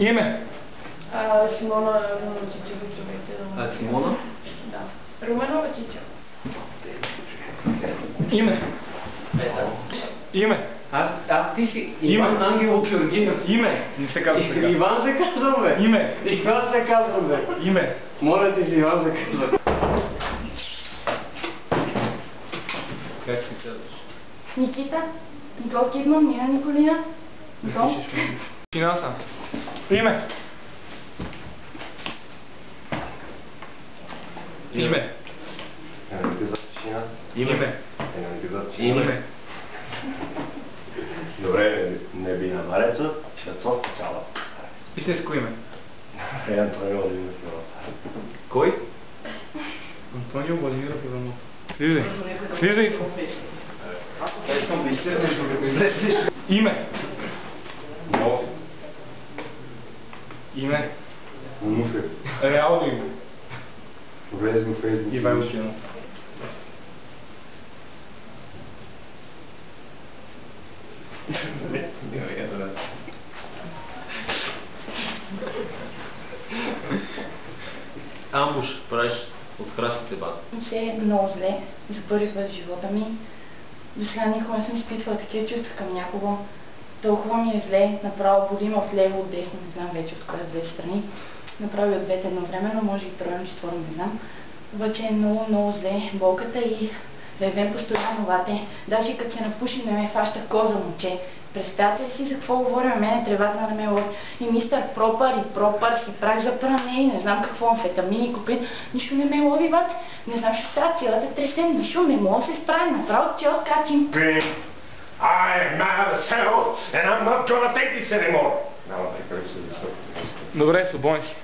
Име? Симона Чичева. Симона? Да. Руменова Чича. Име? Име? Ти си Иван Ангелов Георгиев. Име? Не се казва така. Иван се казвам, бе. Име? Иван се казвам, бе. Име? Моля ти си, Иван се казвам. Как се казваш? Никита. Никол Кидман, Мира Николина. Никол. Финанса. Име? Име? Име? Име? Добре, не би намареца, шацо, чала. Истинско име? Антонио Владимиров Иванов. Кой? Антонио Владимиров Иванов. Слизай. Слизай. Искам да изтърнеш, докато излезеш. Име? Но, Име? Онуфе, Реално име? влезни в Фейсбук. Ивайло Кинов. Амбуш правиш от храстите бата. Се е много зле за първи път в живота ми. До сега никога не съм изпитвала такива чувства към някого. Толкова ми е зле, направо боли ме от лево, от десно, не знам вече от коя с двете страни. Направи от двете едновременно, може и тройно, четворно, не знам. Обаче е много, много зле болката и ревем постоянно лате. Даже и като се напуши, не ме фаща коза момче. Представете ли си за какво говорим, мене тревата не ме лови. И мистер Пропър и Пропър си прах за пране и не знам какво, амфетамини, кокаин. Нищо не ме лови, бате. Не знам, ще става цялата тресен, нищо не мога да се справи, направо цял качим. I am out of cell and I'm not gonna take this anymore. Няма да се високо. Добре, свободен си.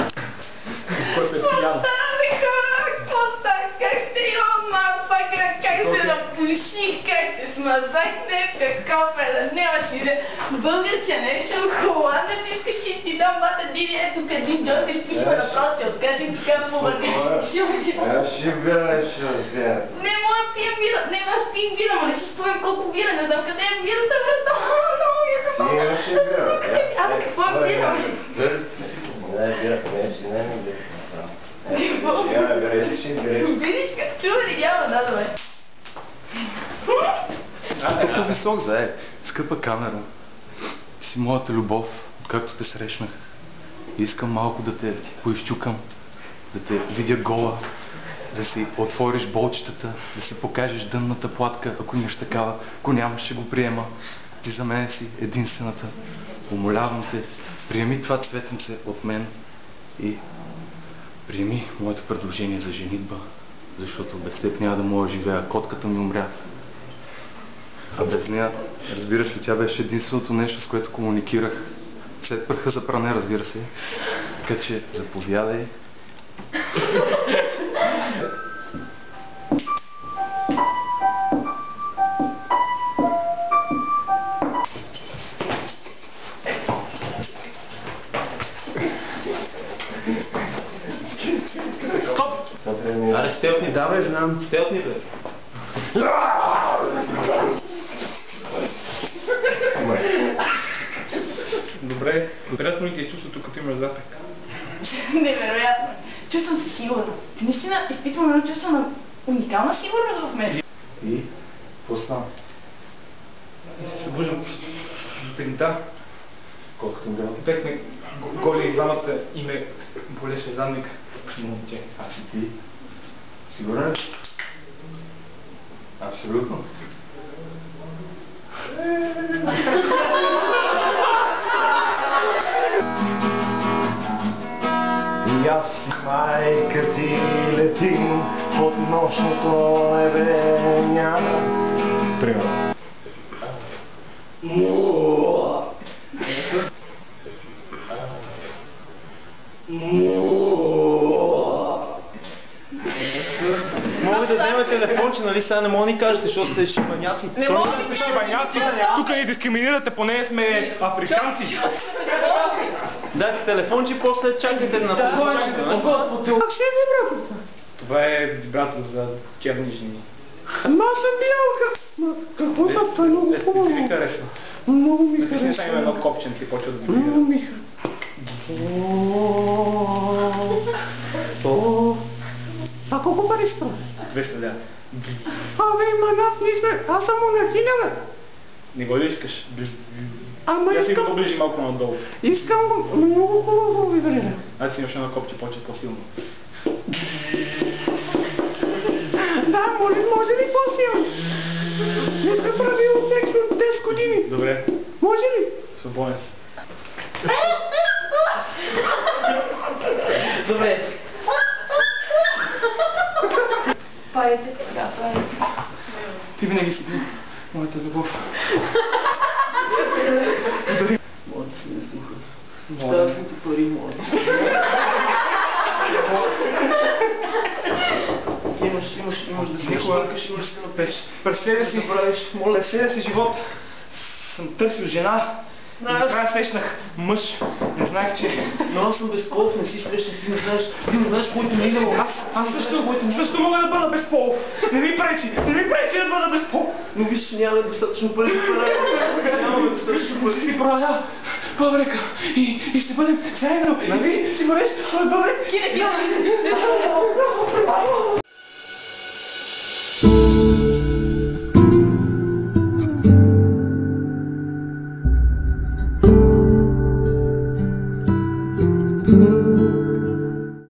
Който е пиян. Как те има, как се напуши, как се смазахне, какъв е, да нямаш идея. Българче нещо, холандец искаш и ти дам бата диви, ето къде Джон ти изпушва направо, че откачи така повърнеш. Ще бира. Не мога да пия бира, не мога да пия бира, ма не си спомням колко бира, не знам къде е бирата, брата, много ми е да мога. Ти имаш ли бира? Абе, какво е бира? Не, бира, не си, не бира. Видиш как чува ли няма, да, добре. Толкова висок зае, скъпа камера. Ти си моята любов, откакто те срещнах. Искам малко да те поизчукам, да те видя гола, да си отвориш болчетата, да си покажеш дънната платка, ако имаш такава. Ако нямаш, ще го приема. Ти за мен си единствената. Умолявам те, приеми това цветенце от мен и приеми моето предложение за женитба, защото без теб няма да мога да живея. Котката ми умря. А без нея, разбираш ли, тя беше единственото нещо, с което комуникирах. След пръха за пране, разбира се. Така че, заповядай. Аре, стелтни, да бе, знам. Стелтни, бе. Добре. Приятно ли ти е чувството, като имаш запек? Невероятно. Чувствам се сигурна. Наистина изпитвам едно чувство на уникална сигурност в мен. И? Какво стана? И се събуждам сутринта. Колкото мрял? Бехме голи и двамата и ме болеше задник. Момче. Аз и ти. Сигурен? Абсолютно. И аз и майка ти летим под нощното небе няма. Примерно. Мога да взема телефонче, нали сега не мога да ни кажете, защото сте шибаняци. Не мога да Ти шибаняци, тук ни дискриминирате, поне сме африканци. Дайте телефонче, после чакайте на Чакайте, Как ще е вибратор? Това е вибратор за черни жени. Ама съм бялка! Какво да, това е много Не хубаво. ти харесва. Много ми Натисни харесва. само едно копченце и почва да ги Много вижда. ми харесва. А колко пари ще правиш? 200 лева. Абе, има нас, ние сме, аз съм монахиня, бе. Не го ли искаш? Ама Я си го искам, поближи малко надолу. искам много хубаво вибрира. Айде си имаш едно копче повече по-силно. Да, може ли по-силно? Не съм правил секс от 10 години. Добре, Може ли? свободен си. Добре. Парите така, парите. Ти винаги си бил моята любов. Мога да си не слуха. Давам съм ти пари, мога да си. Имаш да си шмъркаш, имаш да се напеш. През целия си, през целия си живот съм търсил жена. И накрая срещнах мъж. Не знаех, че... Но аз съм безполов, не си срещнах, ти не знаеш който ми е идвало. Аз също мога да бъда безполов. Не ми пречи да бъда безполов. Но виж, нямаме достатъчно пари за парата. Нямаме достатъчно пари. Ще си продая бъбрека и ще бъдем заедно. Нали? Ще бъдеш своят бъбрек. Киде, киде!